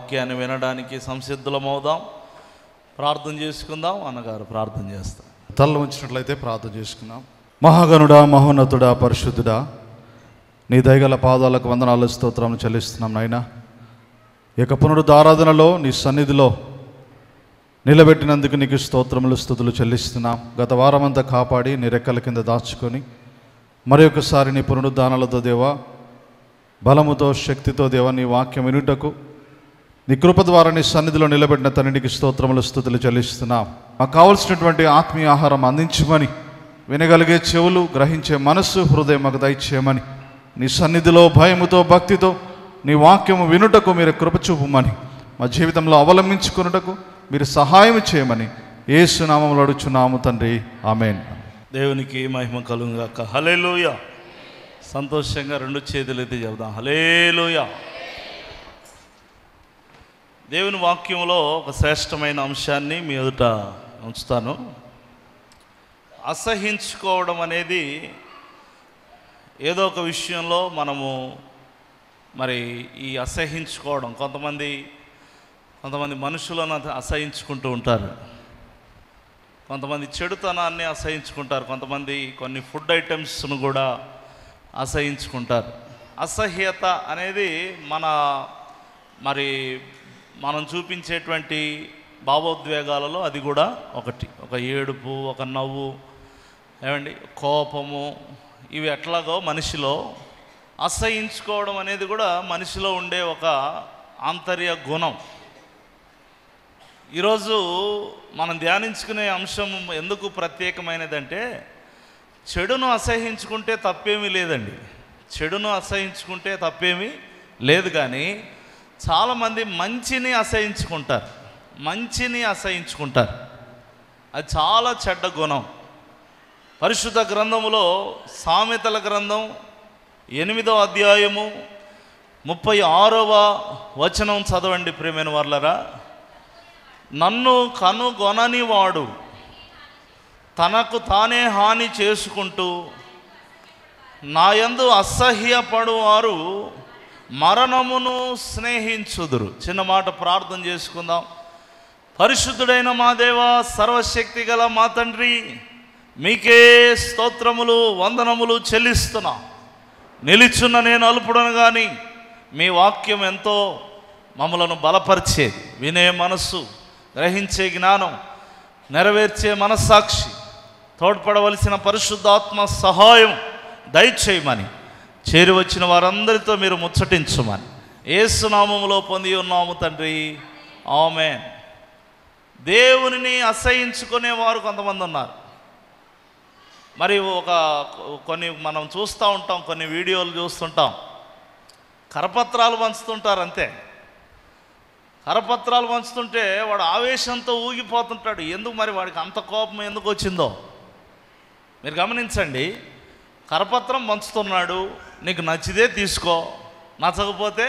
వాక్యాన్ని వినడానికి సంసిద్ధులమవుదాం. ప్రార్థన చేసుకుందాం. అన్నగారు ప్రార్థన చేస్తాం. తలలో ఉంచినట్లయితే ప్రార్థన చేసుకుందాం. మహాగణుడా, మహోన్నతుడా, పరిశుద్ధుడా, నీ దయగల పాదాలకు వందనాలు స్తోత్రాలు చెల్లిస్తున్నాం నాయనా. ఇక పునరుద్ధారాధనలో నీ సన్నిధిలో నిలబెట్టినందుకు నీకు స్తోత్రములు స్తుతులు చెల్లిస్తున్నాం. గత వారమంతా కాపాడి నీ రెక్కల కింద దాచుకొని మరి ఒకసారి నీ పునరుద్ధానాలతో దేవా, బలముతో శక్తితో దేవా, నీ వాక్యం వినుటకు నీ కృప ద్వారా నీ సన్నిధిలో నిలబెట్టిన తండ్రికి స్తోత్రములు స్తుతులు చెల్లిస్తున్నాం. మాకు కావలసినటువంటి ఆత్మీయ ఆహారం అందించమని, వినగలిగే చెవులు, గ్రహించే మనస్సు, హృదయం మాకు దయచేయమని, నీ సన్నిధిలో భయముతో భక్తితో నీ వాక్యము వినుటకు మీరు కృప చూపమని, మా జీవితంలో అవలంబించుకున్నటకు మీరు సహాయం చేయమని యేసు నామములో అడుగుచున్నాము తండ్రి, ఆమేన్. దేవునికి మహిమ కలుగుగాక. హల్లెలూయా. సంతోషంగా రెండు చేతులు ఎత్తి చెబుదాం, హల్లెలూయా. దేవుని వాక్యంలో ఒక శ్రేష్టమైన అంశాన్ని మీ ఎదుట ఉంచుతాను. అసహించుకోవడం అనేది ఏదో ఒక విషయంలో మనము మరి ఈ అసహించుకోవడం, కొంతమంది మనుషులను అసహించుకుంటూ ఉంటారు, కొంతమంది చెడుతనాన్ని అసహించుకుంటారు, కొంతమంది కొన్ని ఫుడ్ ఐటమ్స్ను కూడా అసహించుకుంటారు. అసహ్యత అనేది మనం చూపించేటువంటి భావోద్వేగాలలో అది కూడా ఒకటి. ఒక ఏడుపు, ఒక నవ్వు, ఏమండి, కోపము, ఇవి ఎట్లాగో మనిషిలో అసహించుకోవడం అనేది కూడా మనిషిలో ఉండే ఒక ఆంతర్య గుణం. ఈరోజు మనం ధ్యానించుకునే అంశం ఎందుకు ప్రత్యేకమైనదంటే, చెడును అసహించుకుంటే తప్పేమీ లేదండి, చెడును అసహించుకుంటే తప్పేమీ లేదు. కానీ చాలామంది మంచిని అసహించుకుంటారు, అది చాలా చెడ్డ గుణం. పరిశుద్ధ గ్రంథములో సామెతల గ్రంథం 8వ అధ్యాయము 36వ వచనం చదవండి ప్రియమైన వారలారా. నన్ను కనుగొనని వాడు తనకు తానే హాని చేసుకుంటూ నాయందు అసహ్యపడువారు మరణమును స్నేహించుదురు. చిన్న మాట ప్రార్థన చేసుకుందాం. పరిశుద్ధుడైన మా దేవా, సర్వశక్తి గల మా తండ్రి, మీకే స్తోత్రములు వందనములు చెల్లిస్తున్నా. నిలిచున్న నేను అల్పుడను కానీ మీ వాక్యం ఎంతో మమ్మలను బలపరిచేది. వినే మనస్సు, గ్రహించే జ్ఞానం, నెరవేర్చే మనస్సాక్షి, తోడ్పడవలసిన పరిశుద్ధాత్మ సహాయం దయచేయమని, చేరి వచ్చిన వారందరితో మీరు ముచ్చటించమని యేసు నామములో పొంది ఉన్నాము తండ్రి, ఆమేన్. దేవునిని అసహించుకునేవారు కొంతమంది ఉన్నారు. మరి కొన్ని మనం చూస్తూ ఉంటాం, కొన్ని వీడియోలు చూస్తుంటాం, కరపత్రాలు పంచుతుంటారు. అంతే, కరపత్రాలు పంచుతుంటే వాడు ఆవేశంతో ఊగిపోతుంటాడు. ఎందుకు మరి వాడికి అంత కోపం ఎందుకు వచ్చిందో మీరు గమనించండి. కరపత్రం పంచుతున్నాడు, నీకు నచ్చితే తీసుకో, నచ్చకపోతే,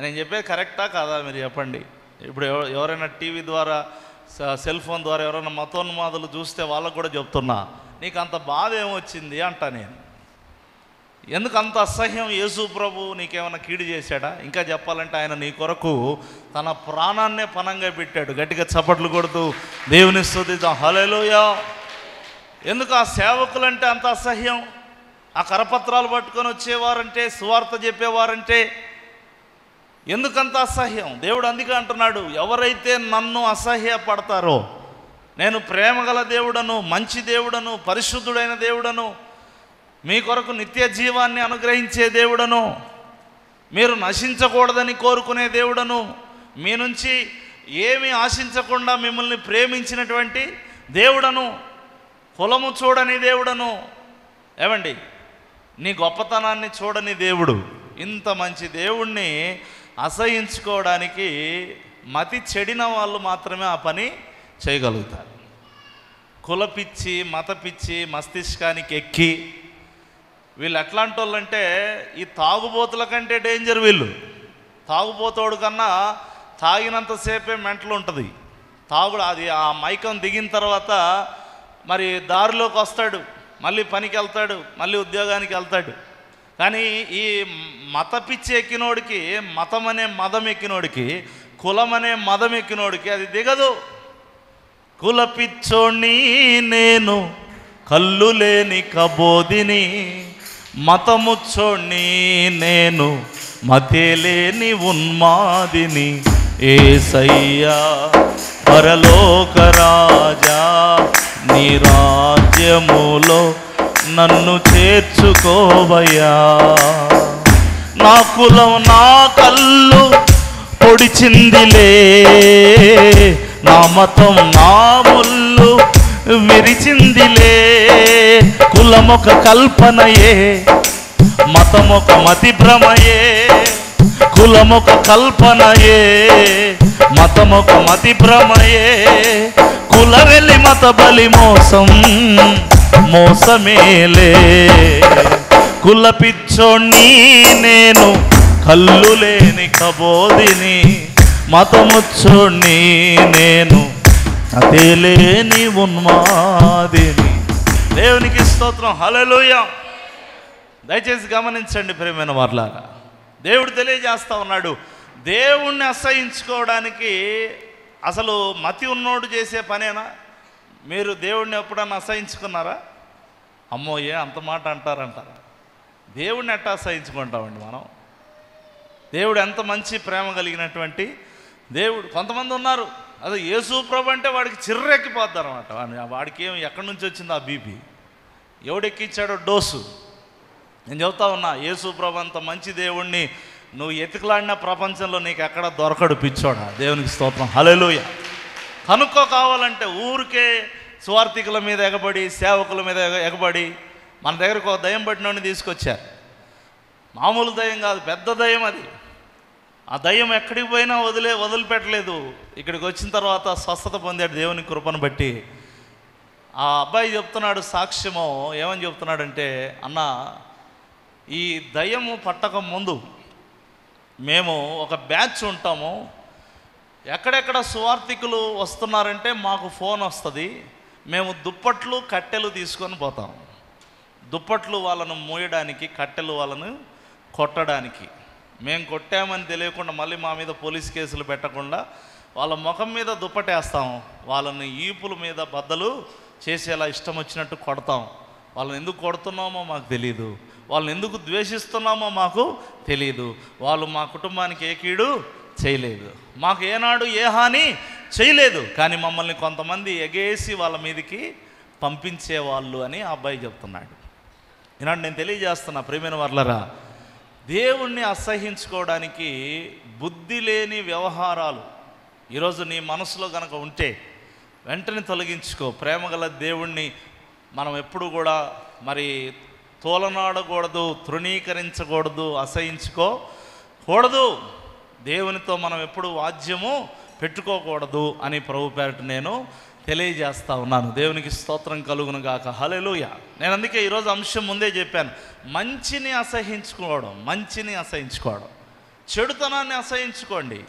నేను చెప్పేది కరెక్టా కాదా మీరు చెప్పండి. ఇప్పుడు ఎవరైనా టీవీ ద్వారా, సెల్ ఫోన్ ద్వారా ఎవరైనా మతోన్మాదులు చూస్తే వాళ్ళకు కూడా చెప్తున్నా, నీకు అంత బాధ ఏమొచ్చింది అంట. నేను ఎందుకు అంత అసహ్యం? యేసు ప్రభు నీకేమైనా కీడు చేశాడా? ఇంకా చెప్పాలంటే ఆయన నీ కొరకు తన ప్రాణాన్నే పణంగా పెట్టాడు. గట్టిగా చప్పట్లు కొడుతూ దేవుని స్తుతిద్దాం, హల్లెలూయా. ఎందుకు ఆ సేవకులంటే అంత అసహ్యం? ఆ కరపత్రాలు పట్టుకొని వచ్చేవారంటే, సువార్త చెప్పేవారంటే ఎందుకంత అసహ్యం? దేవుడు అందుకే అంటున్నాడు, ఎవరైతే నన్ను అసహ్యపడతారో, నేను ప్రేమగల దేవుడను, మంచి దేవుడను, పరిశుద్ధుడైన దేవుడను, మీ కొరకు నిత్య జీవాన్ని అనుగ్రహించే దేవుడను, మీరు నశించకూడదని కోరుకునే దేవుడను, మీ నుంచి ఏమీ ఆశించకుండా మిమ్మల్ని ప్రేమించినటువంటి దేవుడను, కులము చూడని దేవుడను, ఏమండి, నీ గొప్పతనాన్ని చూడని దేవుడు, ఇంత మంచి దేవుణ్ణి అసహించుకోవడానికి మతి చెడిన వాళ్ళు మాత్రమే ఆ పని చేయగలుగుతారు. కులపిచ్చి, మతపిచ్చి మస్తిష్కానికి ఎక్కి వీళ్ళు ఎట్లాంటి వాళ్ళు అంటే, ఈ తాగుబోతుల కంటే డేంజర్ వీళ్ళు. తాగుబోతోడు కన్నా తాగినంతసేపే మెంటలు ఉంటుంది. తాగుడు అది ఆ మైకం దిగిన తర్వాత మరి దారిలోకి వస్తాడు, మళ్ళీ పనికి వెళ్తాడు, మళ్ళీ ఉద్యోగానికి వెళ్తాడు. కానీ ఈ మత పిచ్చి ఎక్కినోడికి, మతం అనే మదం ఎక్కినోడికి, కులం అనే మదం ఎక్కినోడికి అది దిగదు. కుల పిచ్చోణ్ణి నేను, కళ్ళు లేని కబోదిని, మతముచ్చోణ్ణి నేను, మతే లేని ఉన్మాదిని. యేసయ్యా పరలోక రాజా, నీ రాజ్యములో నన్ను చేర్చుకోవయ్యా. నా కులం నా కళ్ళు పొడిచిందిలే, నా మతం నా ముళ్ళు విరిచిందిలే. కులమొక కల్పనయే, మతమొక మతి భ్రమయే. కులమొక కల్పనయే, మతమొక మతి భ్రమయే. కుల వెళ్ళి మత బలి మోసం, మోసమేలే. కుల పిచ్చోణ్ణి నేను, కళ్ళు లేని కబోదిని, మతముచ్చోణ్ణి నేను, అదే లేని ఉన్మాదిని. దేవునికి స్తోత్రం, హల్లెలూయా. దయచేసి గమనించండి ప్రియమైన వారలారా, దేవుడు తెలియజేస్తా ఉన్నాడు, దేవుణ్ణి అసహించుకోవడానికి అసలు మతి ఉన్నోడు చేసే పనేనా? మీరు దేవుణ్ణి ఎప్పుడన్నా అసహించుకున్నారా? అమ్మో ఏ అంత మాట అంటారంటారా? దేవుణ్ణి ఎట్టా అసహించుకుంటామండి మనం? దేవుడు ఎంత మంచి ప్రేమ కలిగినటువంటి దేవుడు. కొంతమంది ఉన్నారు, అదే యేసు ప్రభు అంటే వాడికి చిర్రెక్కిపోద్దారు అనమాట. వాడికి ఏం ఎక్కడి నుంచి వచ్చింది ఆ బీపీ, ఎవడెక్కిచ్చాడో డోసు. నేను చెబుతా ఉన్నా, యేసు ప్రభు అంత మంచి దేవుణ్ణి నువ్వు ఎతికిలాడిన ప్రపంచంలో నీకు ఎక్కడ దొరకడు పిచ్చోడా. దేవునికి స్తోత్రం, హల్లెలూయా. కనుక్కో కావాలంటే ఊరికే సువార్థికుల మీద ఎగబడి, సేవకుల మీద ఎగబడి మన దగ్గరకు ఒక దయ్యం పట్టినోడిని తీసుకొచ్చారు. మామూలు దయ్యం కాదు, పెద్ద దయ్యం అది. ఆ దయ్యం ఎక్కడికి పోయినా వదిలిపెట్టలేదు. ఇక్కడికి వచ్చిన తర్వాత స్వస్థత పొందాడు దేవుని కృపను బట్టి. ఆ అబ్బాయి చెప్తున్నాడు సాక్ష్యము, ఏమని చెప్తున్నాడంటే, అన్న ఈ దయ్యము పట్టక ముందు మేము ఒక బ్యాచ్ ఉంటాము, ఎక్కడెక్కడ సువార్థికులు వస్తున్నారంటే మాకు ఫోన్ వస్తుంది, మేము దుప్పట్లు కట్టెలు తీసుకొని పోతాం. దుప్పట్లు వాళ్ళను మోయడానికి, కట్టెలు వాళ్ళను కొట్టడానికి. మేము కొట్టామని తెలియకుండా మళ్ళీ మా మీద పోలీస్ కేసులు పెట్టకుండా వాళ్ళ ముఖం మీద దుప్పటేస్తాం, వాళ్ళని ఈపుల మీద బద్దలు చేసేలా ఇష్టం వచ్చినట్టు కొడతాం. వాళ్ళని ఎందుకు కొడుతున్నామో మాకు తెలియదు, వాళ్ళని ఎందుకు ద్వేషిస్తున్నామో మాకు తెలియదు. వాళ్ళు మా కుటుంబానికి ఏ కీడు చేయలేదు, మాకు ఏనాడు ఏ హాని చేయలేదు, కానీ మమ్మల్ని కొంతమంది ఎగేసి వాళ్ళ మీదకి పంపించేవాళ్ళు అని ఆ అబ్బాయి చెప్తున్నాడు. ఈనాడు నేను తెలియజేస్తున్నా ప్రియమైన వర్లరా, దేవుణ్ణి అసహించుకోవడానికి బుద్ధి లేని వ్యవహారాలు ఈరోజు నీ మనసులో కనుక ఉంటే వెంటనే తొలగించుకో. ప్రేమగల దేవుణ్ణి మనం ఎప్పుడు కూడా మరి తోలనాడకూడదు, తృణీకరించకూడదు, అసహించుకోకూడదు. దేవునితో మనం ఎప్పుడు వాద్యము పెట్టుకోకూడదు అని ప్రభు పేరట నేను తెలియజేస్తా ఉన్నాను. దేవునికి స్తోత్రం కలుగును గాక, హల్లెలూయా. నేను అందుకే ఈరోజు అంశం ముందే చెప్పాను, మంచిని అసహించుకోవడం, మంచిని అసహించుకోవడం, చెడుతనాన్ని అసహించుకోండి.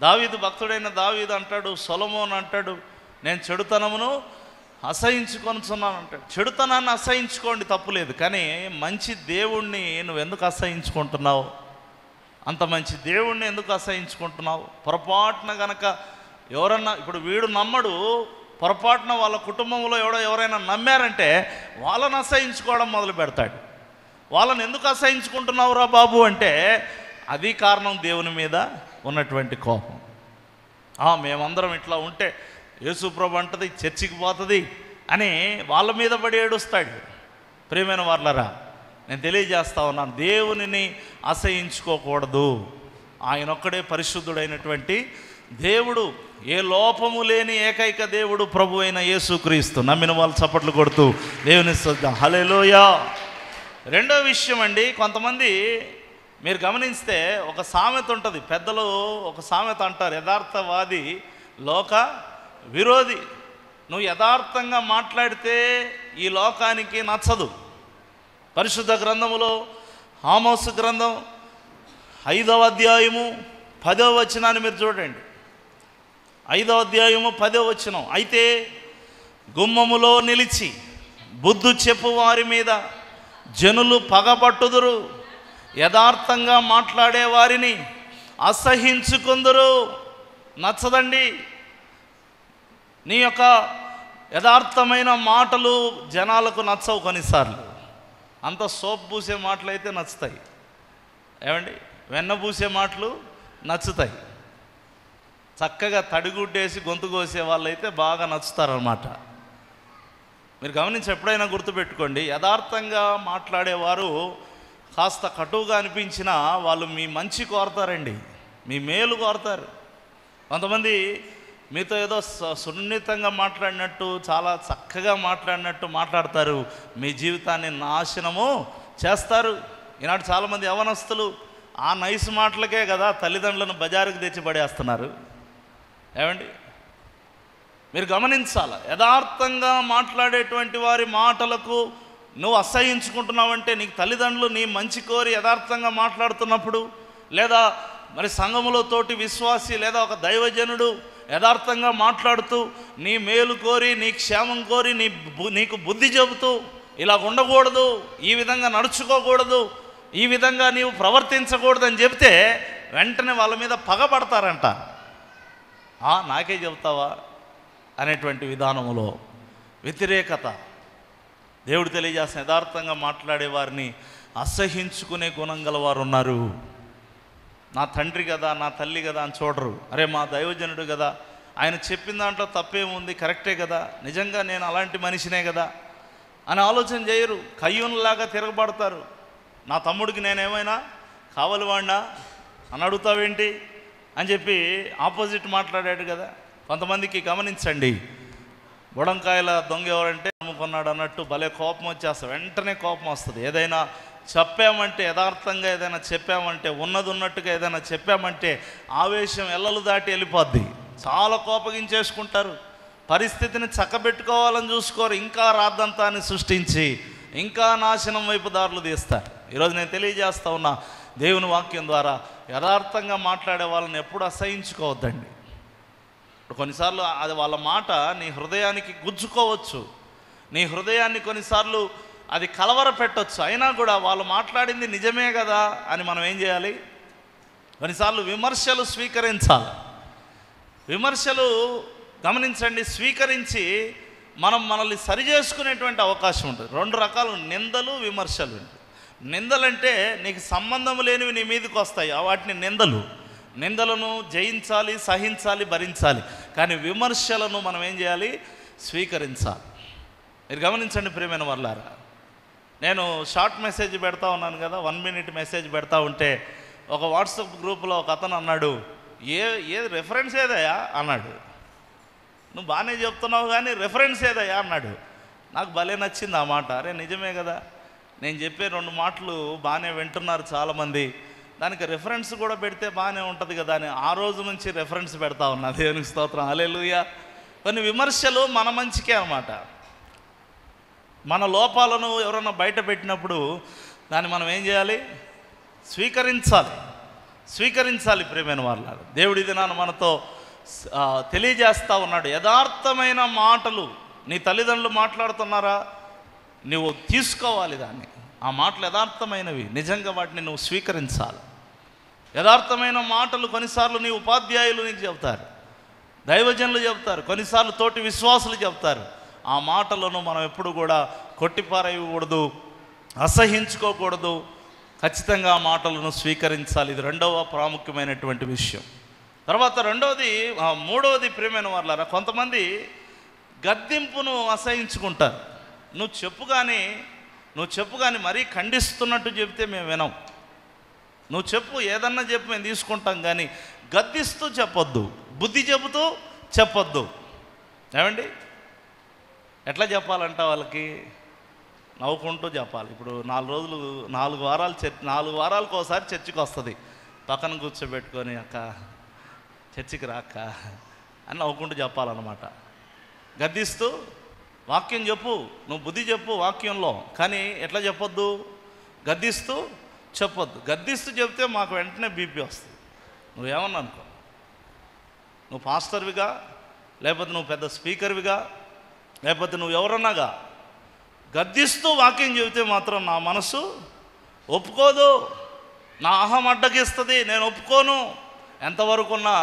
దావీదు, భక్తుడైన దావీదు అంటాడు, సొలొమోను అంటాడు, నేను చెడుతనమును అసహించుకొనుచున్నాను అంటాడు. చెడుతనాన్ని అసహించుకోండి, తప్పులేదు, కానీ మంచి దేవుణ్ణి నువ్వు ఎందుకు అసహించుకుంటున్నావు? అంత మంచి దేవుణ్ణి ఎందుకు అసహించుకుంటున్నావు? పొరపాటున గనక ఎవరన్నా, ఇప్పుడు వీడు నమ్మడు, పొరపాటున వాళ్ళ కుటుంబంలో ఎవరైనా నమ్మారంటే వాళ్ళని అసహించుకోవడం మొదలు పెడతాడు. వాళ్ళని ఎందుకు అసహించుకుంటున్నావురా బాబు అంటే అది కారణం దేవుని మీద ఉన్నటువంటి కోపం. మేమందరం ఇట్లా ఉంటే యేసు ప్రభు అంటది చర్చికి పోతుంది అని వాళ్ళ మీద పడి ఏడుస్తాడు. ప్రియమైన వాళ్ళరా, నేను తెలియజేస్తా ఉన్నాను, దేవునిని అసహించుకోకూడదు. ఆయన ఒక్కడే పరిశుద్ధుడైనటువంటి దేవుడు, ఏ లోపము లేని ఏకైక దేవుడు ప్రభు అయిన యేసుక్రీస్తు. నమ్మిన వాళ్ళు చప్పట్లు కొడుతూ దేవుని స్తుతిద్దాం, హల్లెలూయా. రెండో విషయం అండి, కొంతమంది మీరు గమనిస్తే ఒక సామెత ఉంటుంది, పెద్దలు ఒక సామెత అంటారు, యథార్థవాది లోక విరోధి. నువ్వు యథార్థంగా మాట్లాడితే ఈ లోకానికి నచ్చదు. పరిశుద్ధ గ్రంథములో ఆమోసు గ్రంథం 5వ అధ్యాయము 10వ వచనాన్ని మీరు చూడండి. 5వ అధ్యాయము 10వ వచనం, అయితే గుమ్మములో నిలిచి బుద్ధు చెప్పు వారి మీద జనులు పగపట్టుదురు, యథార్థంగా మాట్లాడే వారిని అసహించుకుందరు. నచ్చదండి. నీ యొక్క యథార్థమైన మాటలు జనాలకు నచ్చవు. కొన్నిసార్లు అంత సోప్ పూసే మాటలు అయితే నచ్చుతాయి. ఏమండి, వెన్న పూసే మాటలు నచ్చుతాయి. చక్కగా తడిగుడ్డేసి గొంతు కోసే వాళ్ళైతే బాగా నచ్చుతారన్నమాట. మీరు గమనించి ఎప్పుడైనా గుర్తుపెట్టుకోండి, యథార్థంగా మాట్లాడేవారు కాస్త కటువుగా అనిపించినా వాళ్ళు మీ మంచి కోరతారండి, మీ మేలు కోరతారు. కొంతమంది మీతో ఏదో సున్నితంగా మాట్లాడినట్టు, చాలా చక్కగా మాట్లాడినట్టు మాట్లాడతారు, మీ జీవితాన్ని నాశనము చేస్తారు. ఈనాడు చాలామంది యవనస్తులు ఆ నైస్ మాటలకే కదా తల్లిదండ్రులను బజారుకు తెచ్చి పడేస్తున్నారు. ఏమండి, మీరు గమనించాలి. యథార్థంగా మాట్లాడేటువంటి వారి మాటలకు నువ్వు అసహించుకుంటున్నావంటే, నీకు తల్లిదండ్రులు నీ మంచి కోరి యథార్థంగా మాట్లాడుతున్నప్పుడు, లేదా మరి సంఘములో తోటి విశ్వాసి లేదా ఒక దైవజనుడు యథార్థంగా మాట్లాడుతూ నీ మేలు కోరి, నీ క్షేమం కోరి, నీకు బుద్ధి చెబుతూ ఇలా ఉండకూడదు, ఈ విధంగా నడుచుకోకూడదు, ఈ విధంగా నీవు ప్రవర్తించకూడదు అని చెబితే వెంటనే వాళ్ళ మీద పగబడతారంట. నాకే చెబుతావా అనేటువంటి విధానంలో వ్యతిరేకత. దేవుడు తెలియజేసిన యథార్థంగా మాట్లాడే వారిని అసహించుకునే గుణం గలవారు ఉన్నారు. నా తండ్రి కదా, నా తల్లి కదా అని చూడరు. అరే మా దైవజనుడు కదా, ఆయన చెప్పిన దాంట్లో తప్పేముంది, కరెక్టే కదా, నిజంగా నేను అలాంటి మనిషినే కదా అని ఆలోచన చేయరు. కయ్యూనులాగా తిరగబడతారు. నా తమ్ముడికి నేనేమైనా కావాలి వాడినా అని అడుగుతావేంటి అని చెప్పి ఆపోజిట్ మాట్లాడాడు కదా. కొంతమందికి గమనించండి, బుడంకాయల దొంగ ఎవరంటే అమ్ముకున్నాడు అన్నట్టు భలే కోపం వచ్చేస్తుంది. వెంటనే కోపం వస్తుంది. ఏదైనా చెప్పామంటే, యథార్థంగా ఏదైనా చెప్పామంటే, ఉన్నది ఉన్నట్టుగా ఏదైనా చెప్పామంటే ఆవేశం ఎల్లలు దాటి వెళ్ళిపోద్ది. చాలా కోపగించేసుకుంటారు. పరిస్థితిని చక్కబెట్టుకోవాలని చూసుకోరు. ఇంకా రాద్దంతాన్ని సృష్టించి ఇంకా నాశనం వైపు దారులు తీస్తారు. ఈరోజు నేను తెలియజేస్తా ఉన్నా దేవుని వాక్యం ద్వారా, యథార్థంగా మాట్లాడే వాళ్ళని ఎప్పుడు అసహించుకోవద్దండి. ఇప్పుడు కొన్నిసార్లు అది వాళ్ళ మాట నీ హృదయానికి గుచ్చుకోవచ్చు, నీ హృదయాన్ని కొన్నిసార్లు అది కలవర పెట్టవచ్చు. అయినా కూడా వాళ్ళు మాట్లాడింది నిజమే కదా అని మనం ఏం చేయాలి? కొన్నిసార్లు విమర్శలు స్వీకరించాలి. విమర్శలు గమనించండి, స్వీకరించి మనల్ని సరిచేసుకునేటువంటి అవకాశం ఉంటుంది. రెండు రకాలు నిందలు, విమర్శలు. నిందలంటే నీకు సంబంధం లేనివి నీ మీదకి వస్తాయి, వాటిని నిందలను జయించాలి, సహించాలి, భరించాలి. కానీ విమర్శలను మనం ఏం చేయాలి? స్వీకరించాలి. మీరు గమనించండి ప్రియమైన వాళ్ళారా, నేను షార్ట్ మెసేజ్ పెడతా ఉన్నాను కదా, 1 minute మెసేజ్ పెడతా ఉంటే ఒక వాట్సాప్ గ్రూప్లో ఒక అతను అన్నాడు, ఏ రెఫరెన్స్ ఏదయ్యా అన్నాడు. నువ్వు బాగానే చెప్తున్నావు కానీ రెఫరెన్స్ ఏదయ్యా అన్నాడు. నాకు భలే నచ్చింది ఆ మాట. అరే నిజమే కదా, నేను చెప్పే 2 మాటలు బాగానే వింటున్నారు చాలామంది, దానికి రెఫరెన్స్ కూడా పెడితే బాగానే ఉంటుంది కదా అని ఆ రోజు నుంచి రెఫరెన్స్ పెడతా ఉన్నా. దేవునికి స్తోత్రం, హల్లెలూయా. కొన్ని విమర్శలు మన మంచికే అన్నమాట. మన లోపాలను ఎవరైనా బయట పెట్టినప్పుడు దాన్ని మనం ఏం చేయాలి? స్వీకరించాలి ప్రియమైన వాళ్ళ. దేవుడి దినాన్ని మనతో తెలియజేస్తూ ఉన్నాడు. యథార్థమైన మాటలు నీ తల్లిదండ్రులు మాట్లాడుతున్నారా, నువ్వు తీసుకోవాలి దాన్ని. ఆ మాటలు యథార్థమైనవి, నిజంగా వాటిని నువ్వు స్వీకరించాలి. యథార్థమైన మాటలు కొన్నిసార్లు నీ ఉపాధ్యాయులు నీకు చెప్తారు, దైవజనులు చెప్తారు, కొన్నిసార్లు తోటి విశ్వాసులు చెప్తారు. ఆ మాటలను మనం ఎప్పుడు కూడా కొట్టిపారేయకూడదు, అసహించుకోకూడదు. ఖచ్చితంగా ఆ మాటలను స్వీకరించాలి. ఇది రెండవ ప్రాముఖ్యమైనటువంటి విషయం. తర్వాత మూడవది ప్రియమైన వాళ్ళారా, కొంతమంది గద్దింపును అసహించుకుంటారు. నువ్వు చెప్పు కానీ మరీ ఖండిస్తున్నట్టు చెబితే మేము వినం. నువ్వు చెప్పు, ఏదన్నా చెప్పు, మేము తీసుకుంటాం, కానీ గద్దిస్తూ చెప్పొద్దు, బుద్ధి చెబుతూ చెప్పొద్దు. ఏమండి, ఎట్లా చెప్పాలంట వాళ్ళకి? నవ్వుకుంటూ చెప్పాలి. ఇప్పుడు 4 వారాలకు ఒకసారి చర్చికి వస్తుంది, పక్కన కూర్చోబెట్టుకొని అక్క చర్చికి రాక్క అని నవ్వుకుంటూ చెప్పాలన్నమాట. గద్దిస్తూ వాక్యం చెప్పు, నువ్వు బుద్ధి చెప్పు వాక్యంలో, కానీ ఎట్లా చెప్పొద్దు? గద్దిస్తూ చెప్పొద్దు. గద్దిస్తూ చెప్తే మాకు వెంటనే బీపీ వస్తుంది. నువ్వేమన్నా అనుకో, నువ్వు పాస్టర్విగా, లేకపోతే నువ్వు పెద్ద స్పీకర్విగా, లేకపోతే నువ్వు ఎవరన్నాగా, గద్దిస్తూ వాక్యం చెబితే మాత్రం నా మనసు ఒప్పుకోదు. నా అహం అడ్డగిస్తుంది, నేను ఒప్పుకోను. ఎంతవరకున్నా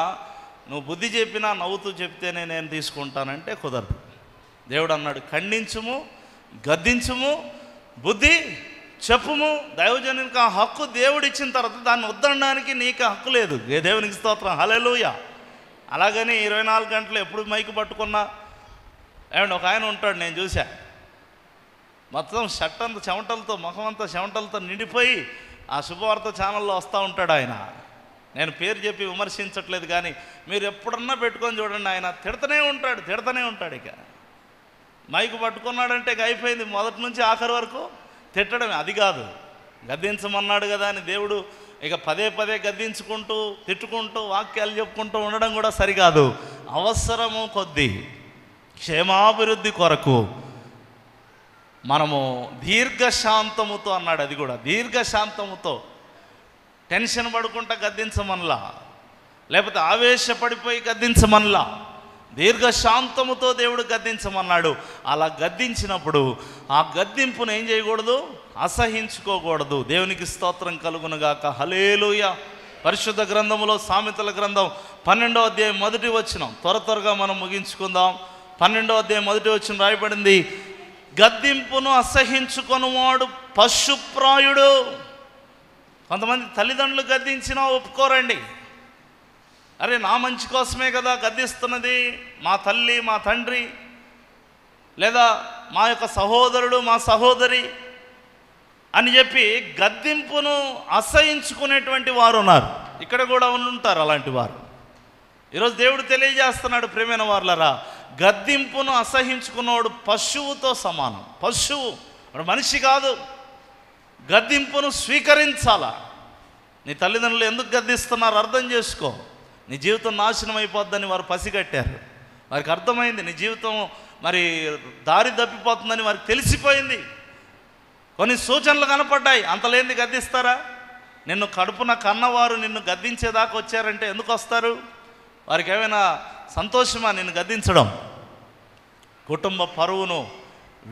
నువ్వు బుద్ధి చెప్పినా నవ్వుతూ చెప్తేనే నేను తీసుకుంటానంటే కుదరదు. దేవుడు అన్నాడు, ఖండించుము, గద్దించుము, బుద్ధి చెప్పుము. దైవజనునికి ఆ హక్కు దేవుడు ఇచ్చిన తర్వాత దాన్ని వద్దనడానికి నీకు హక్కు లేదు. దేవునికి స్తోత్రం, హల్లెలూయా. అలాగని 24 గంటలు ఎప్పుడు మైకు పట్టుకున్నా ఏమండి, ఒక ఆయన ఉంటాడు, నేను చూసా, మొత్తం షర్ట్ అంతా చెమటలతో, ముఖం అంతా చెమటలతో నిండిపోయి ఆ శుభవార్త ఛానల్లో వస్తూ ఉంటాడు ఆయన. నేను పేరు చెప్పి విమర్శించట్లేదు, కానీ మీరు ఎప్పుడన్నా పెట్టుకొని చూడండి, ఆయన తిడతనే ఉంటాడు. ఇక మైకు పట్టుకున్నాడంటే ఇక అయిపోయింది, మొదటి నుంచి ఆఖరి వరకు తిట్టడమే. అది కాదు, గద్దించమన్నాడు కదా అని దేవుడు ఇక పదే పదే గద్దించుకుంటూ తిట్టుకుంటూ వాక్యాలు చెప్పుకుంటూ ఉండడం కూడా సరికాదు. అవసరము కొద్దీ క్షేమాభివృద్ధి కొరకు మనము దీర్ఘశాంతముతో అన్నాడు. అది కూడా దీర్ఘశాంతముతో, టెన్షన్ పడుకుంటా గద్దించమనలా, లేకపోతే ఆవేశపడిపోయి గద్దించమనలా, దీర్ఘశాంతముతో దేవుడు గద్దించమన్నాడు. అలా గద్దించినప్పుడు ఆ గద్దింపును ఏం చేయకూడదు, అసహించుకోకూడదు. దేవునికి స్తోత్రం కలుగునుగాక, హల్లెలూయా. పరిశుద్ధ గ్రంథములో సామెతల గ్రంథం 12వ అధ్యాయం 1వ వచనం, త్వరగా మనం ముగించుకుందాం. 12వ అధ్యాయం 1వ వచనం రాయబడింది, గద్దింపును అసహించుకొనువాడు పశుప్రాయుడు. కొంతమంది తల్లిదండ్రులు గద్దించినా ఒప్పుకోరండి. అరే, నా మంచి కోసమే కదా గద్దిస్తున్నది మా తల్లి, మా తండ్రి, లేదా మా యొక్క సహోదరుడు, మా సహోదరి అని చెప్పి గద్దింపును అసహించుకునేటువంటి వారు ఉన్నారు. ఇక్కడ కూడా ఉంటారు అలాంటి వారు. ఈరోజు దేవుడు తెలియజేస్తున్నాడు, ప్రేమైన వారులారా, గద్దింపును అసహించుకున్నవాడు పశువుతో సమానం. పశువు, మనిషి కాదు. గద్దింపును స్వీకరించాలా. నీ తల్లిదండ్రులు ఎందుకు గద్దిస్తున్నారు అర్థం చేసుకో. నీ జీవితం నాశనం అయిపోద్దని వారు పసిగట్టారు. వారికి అర్థమైంది నీ జీవితం మరి దారి తప్పిపోతుందని వారికి తెలిసిపోయింది. కొన్ని సూచనలు కనపడ్డాయి. అంతలేంది గద్దిస్తారా? నిన్ను కడుపున కన్నవారు నిన్ను గద్దించేదాకా వచ్చారంటే ఎందుకు వస్తారు? వారికి ఏమైనా సంతోషమా నిన్ను గద్దించడం? కుటుంబ పరువును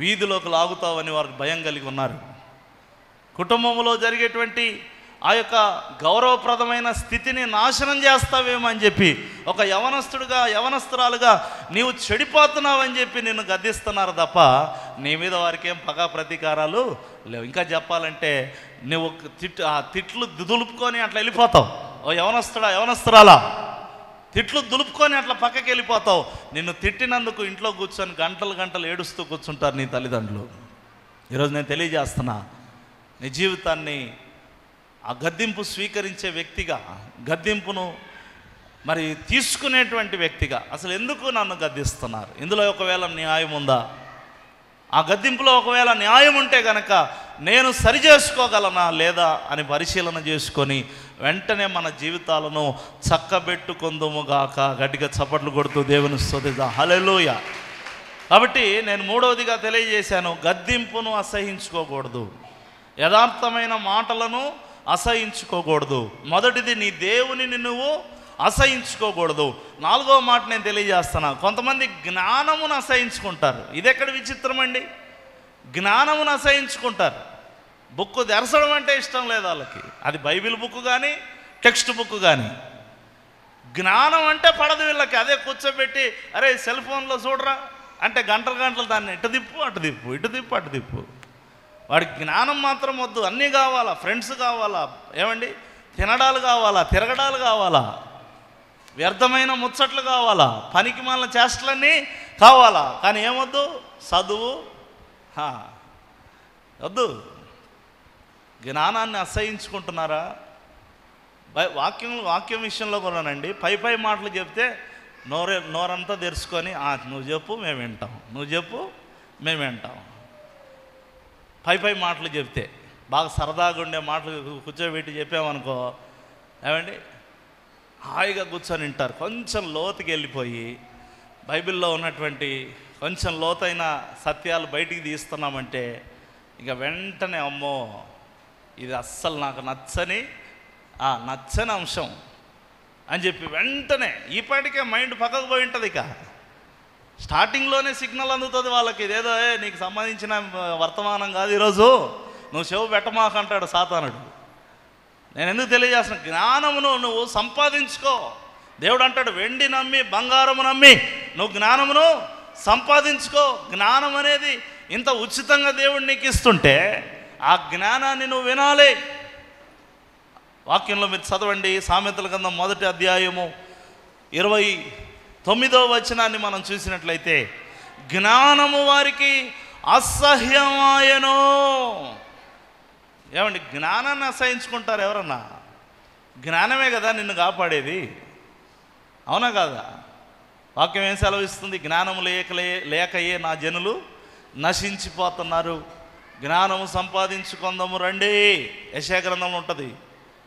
వీధిలోకి లాగుతావని వారికి భయం కలిగి ఉన్నారు. కుటుంబంలో జరిగేటువంటి ఆ యొక్క గౌరవప్రదమైన స్థితిని నాశనం చేస్తావేమో అని చెప్పి, ఒక యవనస్తుడుగా యవనస్తురాలుగా నీవు చెడిపోతున్నావని చెప్పి నిన్ను గద్దిస్తున్నారు తప్ప నీ మీద వారికి ఏం పగా ప్రతీకారాలు లేవు. ఇంకా చెప్పాలంటే నువ్వు ఆ తిట్లు దులుపుకొని అట్లా వెళ్ళిపోతావు. ఓ యవనస్తుడా, యవనస్తురాలా, తిట్లు దులుపుకొని అట్లా పక్కకి వెళ్ళిపోతావు. నిన్ను తిట్టినందుకు ఇంట్లో కూర్చొని గంటలు గంటలు ఏడుస్తూ కూర్చుంటారు నీ తల్లిదండ్రులు. ఈరోజు నేను తెలియజేస్తున్నా, నీ జీవితాన్ని ఆ గద్దింపు స్వీకరించే వ్యక్తిగా, గద్దింపును మరి తీసుకునేటువంటి వ్యక్తిగా, అసలు ఎందుకు నన్ను గద్దిస్తున్నారు, ఇందులో ఒకవేళ న్యాయం ఉందా? ఆ గద్దింపులో ఒకవేళ న్యాయం ఉంటే కనుక నేను సరి చేసుకోగలనా లేదా అని పరిశీలన చేసుకొని వెంటనే మన జీవితాలను చక్కబెట్టుకుందుముగాక. గట్టిగా చప్పట్లు కొడుతూ దేవుని స్తుతిద్దాం, హల్లెలూయా. కాబట్టి నేను మూడవదిగా తెలియజేశాను, గద్దింపును అసహించుకోకూడదు, యథార్థమైన మాటలను అసహించుకోకూడదు. మొదటిది, నీ దేవునిని నువ్వు అసహించుకోకూడదు. నాలుగవ మాట నేను తెలియజేస్తున్నా, కొంతమంది జ్ఞానమును అసహించుకుంటారు. ఇది ఎక్కడ విచిత్రం అండి? జ్ఞానమును అసహించుకుంటారు. బుక్ తెరచడం అంటే ఇష్టం లేదు వాళ్ళకి. అది బైబిల్ బుక్ కానీ టెక్స్ట్ బుక్ కానీ. జ్ఞానం అంటే పడదు వీళ్ళకి. అదే కూర్చోబెట్టి అరే సెల్ ఫోన్లో చూడరా అంటే గంటలు గంటలు దాన్ని ఇటు తిప్పు అటు తిప్పు, ఇటు తిప్పు అటు తిప్పు. వాడికి జ్ఞానం మాత్రం వద్దు, అన్నీ కావాలా. ఫ్రెండ్స్ కావాలా, ఏమండి, తినడాలు కావాలా, తిరగడాలు కావాలా, వ్యర్థమైన ముచ్చట్లు కావాలా, పనికి మాలిన చేష్టలన్నీ కావాలా. కానీ ఏమొద్దు? చదువు వద్దు. జ్ఞానాన్ని అసహించుకుంటున్నారా? వాక్యం విషయంలో కూడానండి, పై మాటలు చెప్తే నోరంతా తెరుచుకొని నువ్వు చెప్పు మేము వింటాం, నువ్వు చెప్పు మేము వింటాం. పై మాటలు చెప్తే, బాగా సరదాగా ఉండే మాటలు కూర్చోబెట్టి చెప్పామనుకో, ఏమండి, హాయిగా కూర్చొని వింటారు. కొంచెం లోతుకి వెళ్ళిపోయి బైబిల్లో ఉన్నటువంటి కొంచెం లోతైన సత్యాలు బయటికి తీస్తున్నామంటే ఇక వెంటనే అమ్మో ఇది అస్సలు నాకు నచ్చని అంశం అని చెప్పి వెంటనే ఈపాటికే మైండ్ పక్కకు పోయి ఉంటుంది. ఇక స్టార్టింగ్లోనే సిగ్నల్ అందుతుంది వాళ్ళకి, ఇదేదో నీకు సంబంధించిన వర్తమానం కాదు ఈరోజు, నువ్వు చెవు పెట్టమాకంటాడు సాతానుడు. నేను ఎందుకు తెలియజేస్తున్నా, జ్ఞానమును నువ్వు సంపాదించుకో. దేవుడు అంటాడు, వెండి నమ్మి బంగారము నమ్మి నువ్వు జ్ఞానమును సంపాదించుకో. జ్ఞానం అనేది ఇంత ఉచితంగా దేవుడు నీకు ఇస్తుంటే ఆ జ్ఞానాన్ని నువ్వు వినాలి. వాక్యంలో మీరు చదవండి, సామెతల గ్రంథం 1వ అధ్యాయము 29వ వచనాన్ని మనం చూసినట్లయితే, జ్ఞానము వారికి అసహ్యమాయను. ఏమండి, జ్ఞానాన్ని అసహించుకుంటారు ఎవరన్నా? జ్ఞానమే కదా నిన్ను కాపాడేది, అవునా కాదా? వాక్యం ఏం సెలవిస్తుంది? జ్ఞానము లేకయే నా జనులు నశించిపోతున్నారు. జ్ఞానము సంపాదించుకుందాము రండి, యెషయా గ్రంథంలో ఉంటుంది.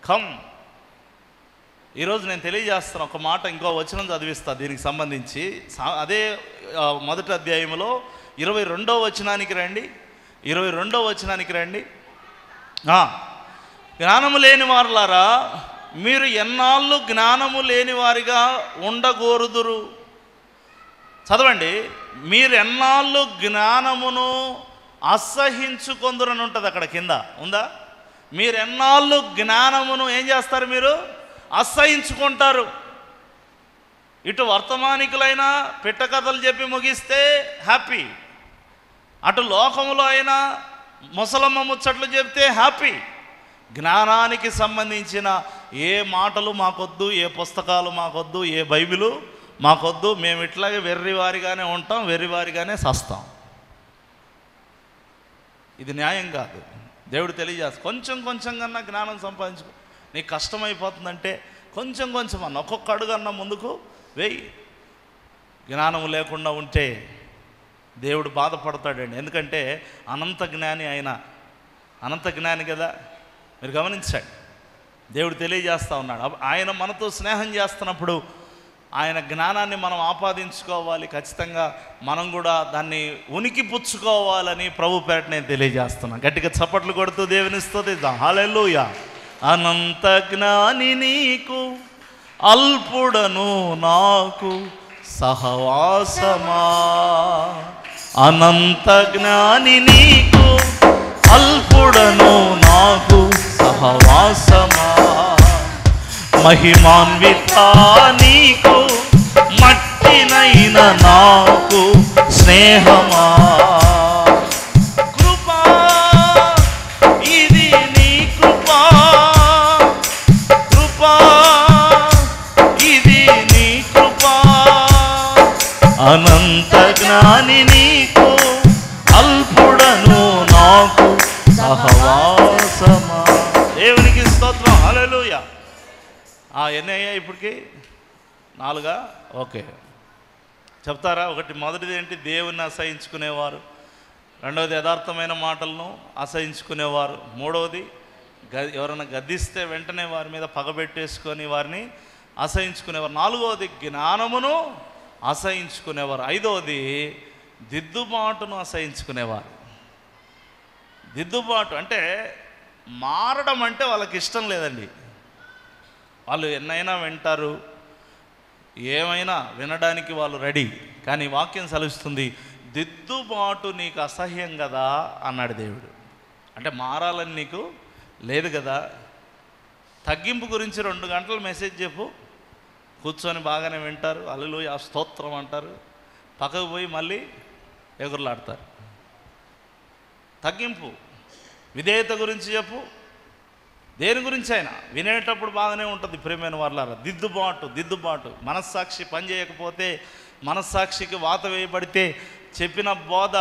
కమ్. ఈరోజు నేను తెలియజేస్తాను ఒక మాట, ఇంకో వచనం చదివిస్తా దీనికి సంబంధించి. అదే 1వ అధ్యాయంలో 22వ వచనానికి రండి. 22వ వచనానికి రండి. జ్ఞానము లేని వారులారా, మీరు ఎన్నాళ్ళు జ్ఞానము లేని వారిగా ఉండగోరుదురు. చదవండి, మీరు ఎన్నాళ్ళు జ్ఞానమును అసహించుకొందురని ఉంటుంది అక్కడ కింద, ఉందా? మీరు ఎన్నాళ్ళు జ్ఞానమును ఏం చేస్తారు? మీరు అసహించుకుంటారు. ఇటు వర్తమానికులైనా పిట్టకథలు చెప్పి ముగిస్తే హ్యాపీ, అటు లోకములో అయినా ముసలమ్మ ముచ్చట్లు చెప్తే హ్యాపీ. జ్ఞానానికి సంబంధించిన ఏ మాటలు మాకొద్దు, ఏ పుస్తకాలు మాకొద్దు, ఏ బైబిలు మాకొద్దు. మేము ఇట్లాగే వెర్రివారిగానే ఉంటాం, వెర్రివారిగానే సస్తాం. ఇది న్యాయం కాదు. దేవుడు తెలియజేస్తా, కొంచెం కొంచెం కన్నా జ్ఞానం సంపాదించుకో. నీకు కష్టమైపోతుందంటే కొంచెం కొంచెం అన్న, ఒక్కొక్క అడుగన్నా ముందుకు వెయ్యి. జ్ఞానం లేకుండా ఉంటే దేవుడు బాధపడతాడండి. ఎందుకంటే అనంత జ్ఞాని ఆయన, అనంత జ్ఞాని కదా. మీరు గమనించండి, దేవుడు తెలియజేస్తూ ఉన్నాడు. ఆయన మనతో స్నేహం చేస్తున్నప్పుడు ఆయన జ్ఞానాన్ని మనం ఆపాదించుకోవాలి. ఖచ్చితంగా మనం కూడా దాన్ని ఉనికి పుచ్చుకోవాలని ప్రభు పేరట నేను తెలియజేస్తున్నాను. గట్టిగా చప్పట్లు కొడుతూ దేవుని స్తుతిద్దాం. హల్లెలూయా. అనంత జ్ఞాని నీకు, అల్పుడను నాకు సహవాసమా. అనంత జ్ఞాని నీకు, అల్పుడను నాకు సహవాసమా. మహిమాన్విత నీకు, మట్టినైన నాకు స్నేహమా. కృపా ఇది నీ కృపా, కృపా ఇది నీ కృపా. అనంత జ్ఞాని నీకు, అల్పుడను నాకు సహవాసమా. దేవునికి స్తోత్రం. హల్లెలూయా. ఎన్ని అయ్యాయి ఇప్పటికి? 4. ఓకే, చెప్తారా? మొదటిది ఏంటి? దేవుణ్ణి అసహించుకునేవారు. రెండవది యథార్థమైన మాటలను అసహించుకునేవారు. మూడవది ఎవరైనా గద్దిస్తే వెంటనే వారి మీద పగబెట్టేసుకొని వారిని అసహించుకునేవారు. నాలుగవది జ్ఞానమును అసహించుకునేవారు. ఐదవది దిద్దుబాటును అసహించుకునేవారు. దిద్దుబాటు అంటే మారడం అంటే వాళ్ళకి ఇష్టం లేదండి. వాళ్ళు ఎన్నైనా వింటారు, ఏమైనా వినడానికి వాళ్ళు రెడీ. కానీ వాక్యం సెలవిస్తుంది, దిద్దుబాటు నీకు అసహ్యం కదా అన్నాడు దేవుడు. అంటే మారాలని నీకు లేదు కదా. తగ్గింపు గురించి 2 గంటలు మెసేజ్ చెప్పు, కూర్చొని బాగానే వింటారు, హల్లెలూయా స్తోత్రం అంటారు, పక్కకు పోయి మళ్ళీ ఎగురులాడతారు. తగ్గింపు. విధేయత గురించి చెప్పు, దేని గురించి అయినా వినేటప్పుడు బాగానే ఉంటుంది. ప్రియమైన వారలారా, దిద్దుబాటు. మనస్సాక్షి పనిచేయకపోతే, మనస్సాక్షికి వాత వేయబడితే చెప్పిన బోధ